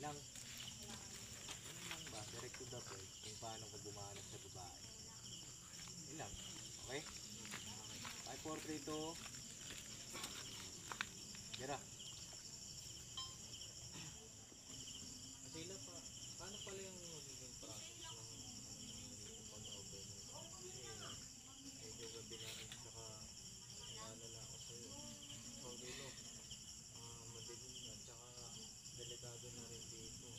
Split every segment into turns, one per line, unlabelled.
lang. Ano ba? Direct to the point kung paano ka bumanat sa babae. Yun lang. Okay? 5, 4, 3, 2. Tira. Masila pa. Paano pala yung magiging process ng pag-over mo? Kasi medyo gabi na rin saka naalala ako sa'yo. Pag-ilo. Madilim na tsaka delikado na rin dito.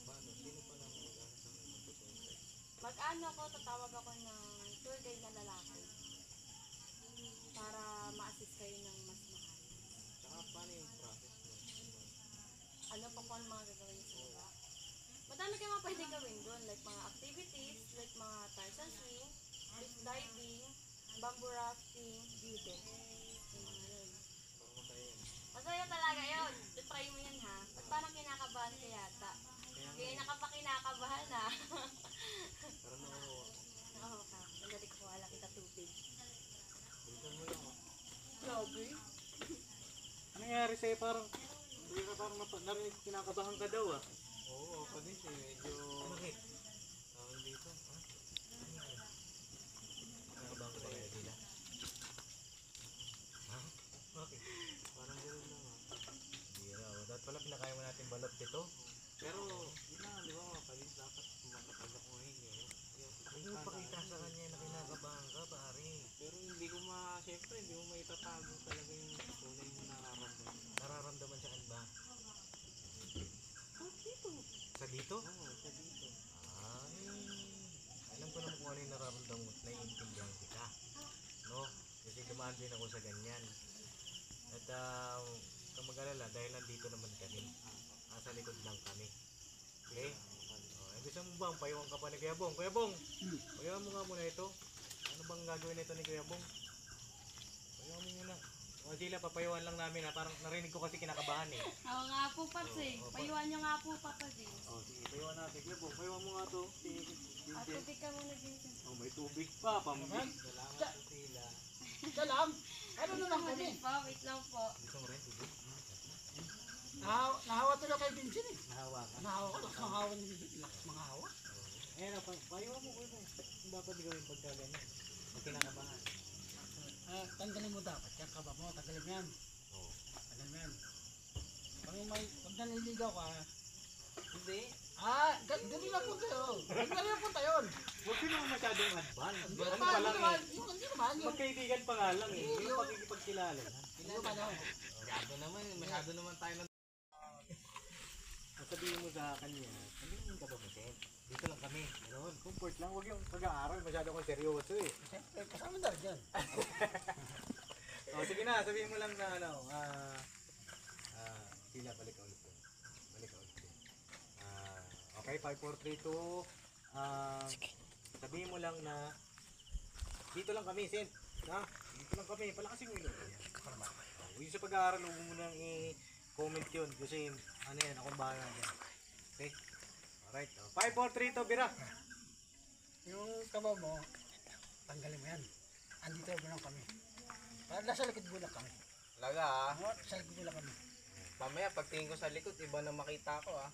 Paano? Sino pa lang mag-anas ang magtutuntay?
Mag-ano ako, tatawag ako ng tour guide na lalaki para ma-assist kayo ng mas mahal.
Tsaka paano yung process mo?
Ano pa po ang mga gagawin sa baba? Madami kayo mga pwede gawin doon, like mga activities, like mga Tarzan swing, cliff diving, bamboo rafting, gibbet. Yung mga yun.
Parang masaya yun.
Masaya talaga yun. Try mo yan ha. Ba't parang kinakabahan ka yata? Kaya kinakabahan ha.
Parang nakakuha.
Oo ka. Nandali ko wala kita tubig.
Bilisan mo lang ah.
Grabe.
Ano nangyari sa'yo? Parang hindi ka parang narinig kinakabahan ka daw ah. Oo, ako din siya. Medyo... Bakit? Tawag dito. Ha? Kinakabahan ka ba kaya Dila? Ha? Bakit? Parang gano'n lang ah. Hindi raw. Dapat pala pinakain mo natin balot dito. Pero, yun na, di ba mga palis, dapat makatagak mo yun eh. Hindi mo pakita sa kanya na kinakabahan ka, pare. Pero hindi ko siyempre, hindi mo maitatago talaga yung tunay mo nararamdaman. Nararamdaman sa ba? Dito. Sa dito? Oo, sa dito. Ay, alam ko naman kung ano yung nararamdaman mo, naiintindihan kita. No? Kasi dumaan din ako sa ganyan. At, kung mag-alala, dahil nandito naman kami. Nasa likod lang kami. Okay? Gusto mo bang payuhan ka pa ni Kuya Bong? Kuya Bong, payuhan mo nga muna ito. Ano bang gagawin nito ni Kuya Bong? Payuhan mo muna. O sila, papayuhan lang namin ha. Parang narinig ko kasi kinakabahan eh.
Oo nga po, Paps eh. Payuhan nyo nga po, Papas eh.
O sige, payuhan natin. Kuya Bong, payuhan mo nga ito.
Tubig ka muna, Vincent.
Oh, may tubig pa. Pambig. Salamat po sila.
Dalam. Ano naman kami?
Wait lang po.
Gusto mo rin tubig?
Nahawa tuloy kay Vincent eh.
Nahawa ka.
Nahawa ko. Lakas mga hawa ni Vincent. Lakas mga hawa.
Eh, payuhan mo Kuya Bong. Ang dapat gawin pagka ganyan. Pag kinakabahan.
Tanggalin mo dapat. Yan kaba mo. Tanggalin mo yan.
Oo.
Tanggalin mo yan. Pag naliligaw ka.
Hindi.
Ganun lang po tayo. Ganun lang po tayo.
Huwag ka naman masyadong advance. Ano
Hindi
pa lang eh.
Hindi naman.
Magkaibigan pa nga lang eh. Yung pagkikipagkilala na.
Hindi naman.
Masyado naman tayo ng... Sabihin mo sa kanya, sabihin ka ba mo, Sen? Dito lang kami. Ganoon, comfort lang. Huwag yung pag-aaral. Masyado kong seryoso eh.
Siyempre, kasama na rin dyan.
O, sige na. Sabihin mo lang na ano. Sila, balik ka ulit. Balik ka ulit. Okay, 5, 4, 3, 2. Sabihin mo lang na dito lang kami, Sen. Ha? Dito lang kami. Palakasin mo yun. Yung sa pag-aaral, huwag mo nang i-comment yun. Kasi ano yan, akong bahala dyan. Okay? Alright. 5, 4, 3, 2, bira.
Yung kaba mo, tanggalin mo yan. Andito mo lang kami. Nasa likod mo lang kami.
Talaga ah.
Sa likod mo lang kami.
Mamaya pagtingin ko sa likod, iba na makita ko ah.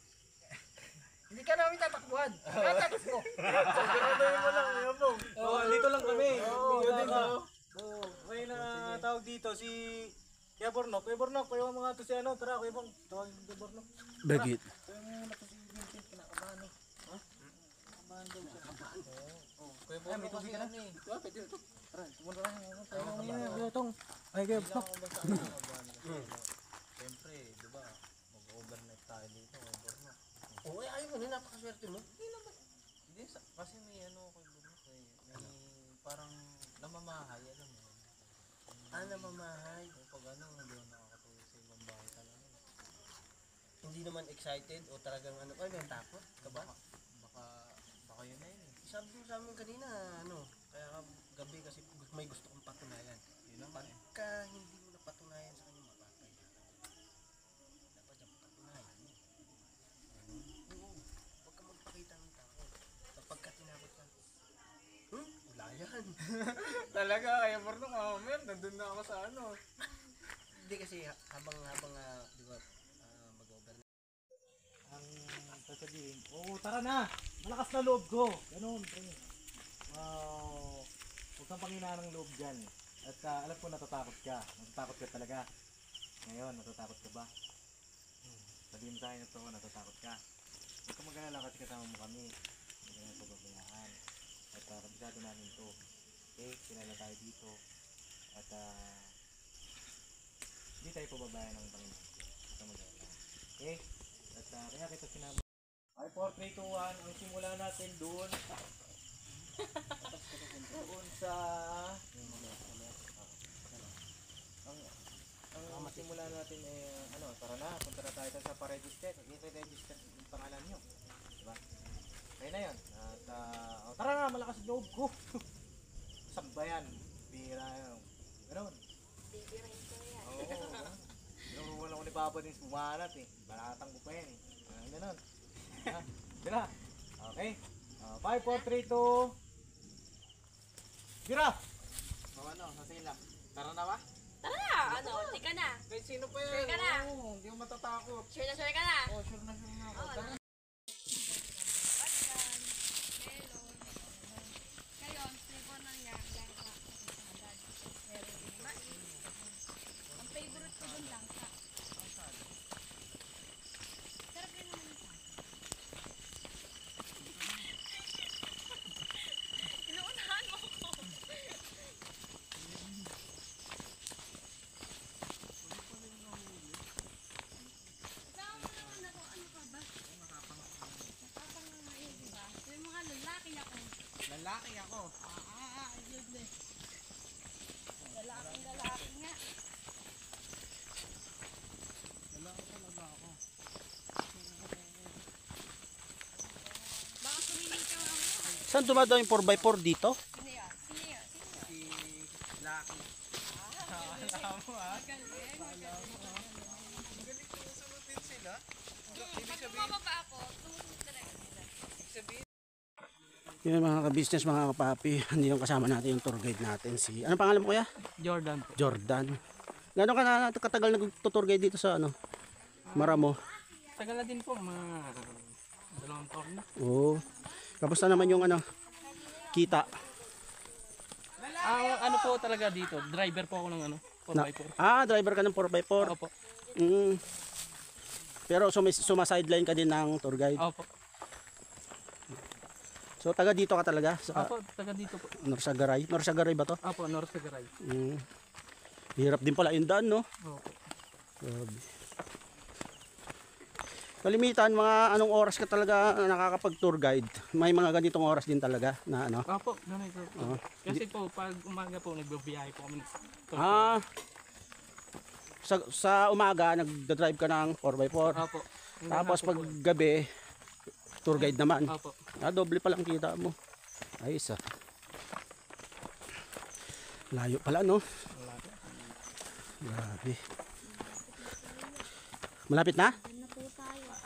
Hindi ka namin tatakbuhan. Tatakbo.
Siguraduhin mo lang, Yabong. Dito lang kami.
Oo,
din ha. May na tawag dito si Kuya Bornok. Kuya Bornok, kayo mga to si ano. Tara, Kuya Bong. Tawag Kuya Bornok.
Bakit?
Kayo muna to si Vincent. Kinakabahan eh. Ha? Kinakabahan daw siya.
Kuya Bono
May tubig
kasi
ka na?
ano eh.
Ito, pwede ito.
Tara, sumunod ka na. Tayo lang yun. Itong. Ay, Kuya Bornok.
Siyempre, di ba, mag-overnight tayo dito, Borno.
Oo, ayaw mo na, napakaswerte mo.
Hindi naman. Hindi, kasi may ano kay Borno eh. May parang namamahay, alam mo.
Namamahay.
O pag ano, hindi ako nakakatulog sa ibang bahay talaga.
Hindi naman excited o talagang ano, may takot ka ba?
Baka yun na yun eh.
Sabi mo sa amin kanina, kaya gabi kasi may gusto kong patunayan.
Yun lang eh.
Pagka hindi mo napatunayan sa kanya, mapapay. Dapat yung patunayan mo. Oo, huwag ka magpakita ng takot. Kapag ka tinakot ka, wala yan.
Talaga, kaya Borno, mamaya, nandun na ako sa ano.
Hindi kasi habang di ba, mag-overnight.
Ang Oo, tara na. Malakas na loob ko. Ganun, pre. Huwag kang panghinaan ng loob dyan. At alam ko natatakot ka. Natatakot ka talaga. Ngayon, natatakot ka ba? Sabihin sa akin ito, natatakot ka. Huwag kang mag-alala kasi kasama mo kami. Hindi ka na pababayaan. At kabisado namin ito. Okay, kilala tayo dito. At hindi tayo pababayaan ng Panginoon. Huwag kang mag-alala. Okay? At kaya kita sinabi. Ay, 4, 3, 2, 1. Ang simula natin doon. Doon sa... Ang simula natin tara na, punta na tayo sa pa-register. I-register yung pangalan nyo. Diba? Kaya na yan. At, tara na, malakas ang loob ko. Sambayan. Bira yun. Ganun.
Bibirain ko yan.
Oo. Naruruan ako ni Papa din sumalat eh. Balatang ko pa yan eh. Ganun. Ha? Bira. Okay. 5, 4, 3, 2. Bira!
Sa sila. Tara na ba?
Tara na! Hindi ka na.
Kahit sino pa yan?
Sure ka na?
Oo, hindi ko matatakot.
Sure na ka na.
Oo, sure na ako.
Oo,
Tara.
Ngayon, flavor ng langka. Meron din mais. Ang favorite ko dun langka. Sarap rin naman ito. Inuunahan mo ko. Kasama mo naman ako. Ano ka ba? Nakapang ngayon, diba? Yung mga lalaki ako.
Lalaki ako.
Yun eh. Lalaki nga.
Lalaki talaga ako.
Baka sumilikaw ako.
Saan dumadaan yung 4x4 dito?
Sino yan? Sino yan?
Si Lucky. Alam mo ha?
Magaling.
Magaling ko sulutin sila.
Pag bumababa ako, tumunod direct sila.
Ibig sabihin,
Yun mga ka-business, mga kapapi. Hindi yung kasama natin yung tour guide natin. Ano pangalan mo kuya?
Jordan po.
Jordan. Gano'n ka na katagal nag-tour guide dito sa Maramo?
Tagal na din po, mga 2 taon na.
Oo. Kamusta naman yung kita?
Ano po talaga dito, driver po ako ng 4x4.
Driver ka ng 4x4.
Opo.
Pero suma-sideline ka din ng tour guide.
Opo.
So taga dito ka talaga? Sa
Opo, taga dito po.
Norsagaray? Norsagaray ba to?
Opo, North Sagaray.
Hirap din pala yung daan, no?
Opo.
Grabe. Kalimitan, mga anong oras ka talaga nakakapag-tour guide? May mga ganitong oras din talaga na
Opo, ganito po. Kasi po, pag umaga po, nagbabiyahe po kami.
Sa umaga, nagda-drive ka ng 4x4.
Opo.
Tapos pag gabi, tour guide naman.
Opo.
Doble pa lang kita mo. Ayos Layo pala, no? Grabe. Malapit na?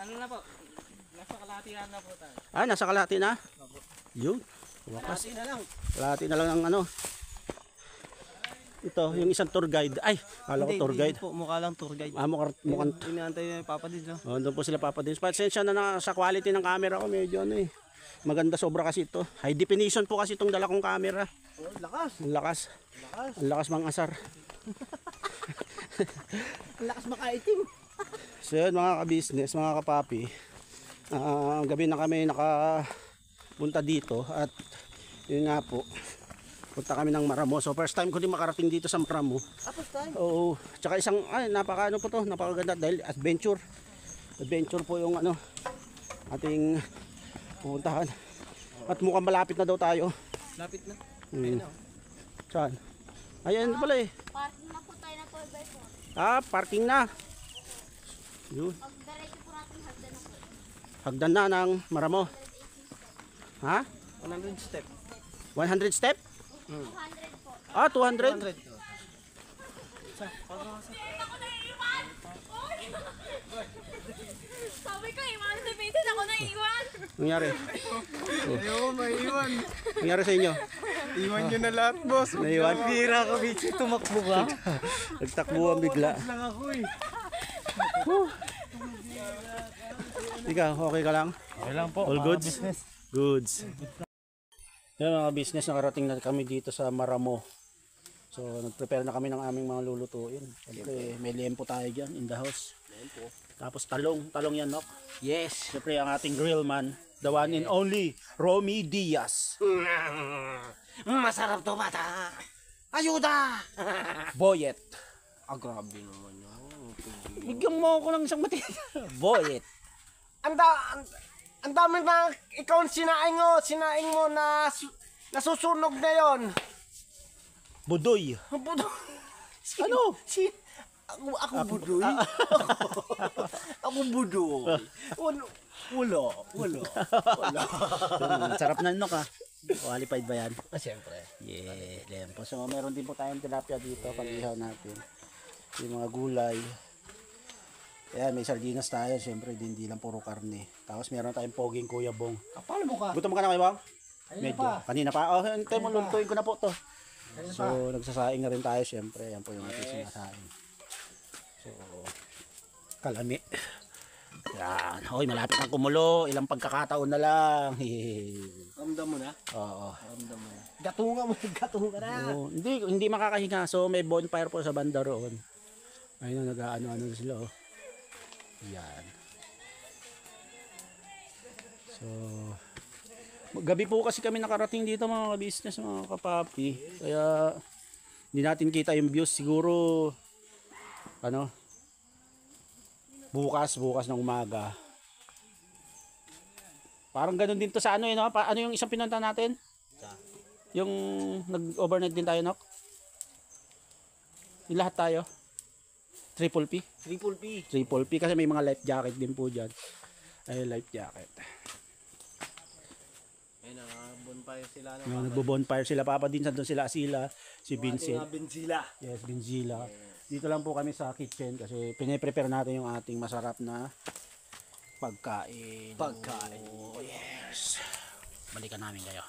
Ano na po? Nasa kalahatian na po tayo.
Nasa kalahati na? Yun. Wakas. Kalahati na lang ang Ito, yung isang tour guide. Ay, kala ko tour guide.
Po, mukha lang tour guide.
Mukhang
Inaantay yung Papa Dids, no?
doon po sila papadins. Pasensya na sa quality ng camera ko. Medyo maganda sobra kasi ito. High definition po kasi itong dala kong camera.
Lakas.
Ang lakas. Ang lakas mang asar.
Ang lakas makaitim.
So yun mga ka-business, mga kapapi. Gabi na kami nakapunta dito. At yun nga po. Punta kami ng Maramo. So first time ko din makarating dito sa Maramo.
First time?
Oo. Tsaka napaka po to. Napakaganda dahil adventure. Adventure po yung ating pupuntahan. At mukhang malapit na daw tayo.
Lapit na.
Saan? Ayan pala eh.
Parking na po tayo na 4x4.
Parking na. Yun.
Pag diretso po natin hagdan na po.
Hagdan na ng Maramo. Ha?
100 step.
100 step?
200 po.
200?
100.
Ako naiiwan! Sabi ko, iwan sa pintin ako naiiwan!
Nangyari?
Ayoko, maiiwan.
Nangyari sa inyo?
Iwan nyo na lahat, boss.
Naiwan?
Pira ka, bitch. Tumakbo ka.
Nagtakbuhan bigla.
Lang ako eh.
Ikaw, okay ka lang?
Okay lang po.
All goods?
Business.
Goods. Yan mga business, nakarating na kami dito sa Maramo. So, nag-prepare na kami ng aming mga lulutuin. Siyempre, may lempo tayo dyan in the house. Tapos talong yan, Nok.
Yes.
Siyempre, ang ating grill man, the one and only, Romy Diaz.
Masarap to bata. Ayuda!
Boyet.
Grabe naman yun.
Bigyan mo ako ng isang mati. Boyet.
Ang dami na ikaw ang sinaing mo na nasusunog na yon.
Budoy. Ano?
Ako budoy? Ako budoy. Wala.
Sarap na, Nok, ha? Qualified ba yan?
Siyempre.
Yeah, lempo. So, meron din po tayong tilapia dito pag ihaw natin. Yung mga gulay. Ayan, may sardinas tayo. Siyempre, hindi lang puro karne. Tapos meron tayong poging Kuya Bong.
Kapal mo ka.
Gutom ka na kayo, Bang? Medyo. Kanina pa. Oh, hintay mo, lulutuin ko na po to. So, nagsasaing na rin tayo, siyempre. Yan po yung ating sinasaing. So, kalami. Yan. Hoy, malapit ang kumulo. Ilang pagkakataon na lang.
Ramdam mo na?
Oo.
Ramdam mo na. Gatunga na.
Oo, hindi makakahinga. So may bonfire po sa banda roon. Ayun, nag-ano-ano na sila, oh. Yan. So gabi po kasi kami nakarating dito mga business, mga kapapi. Kaya hindi natin kita yung views. Siguro ano, bukas ng umaga. Parang ganun din to sa ano, no? Ano yung isang pinunta natin? Yung nag-overnight din tayo, Nok? Yung lahat tayo? Triple P? Triple P kasi may mga life jacket din po dyan. Ay, life jacket.
Ayun, bonfire sila.
Nagbo-bonfire sila. Papa din doon sila. Si Vincent.
Benzila.
Yes, Benzila. Dito lang po kami sa kitchen kasi piniprepare natin yung ating masarap na pagkain. Oh, yes. Balikan namin kayo.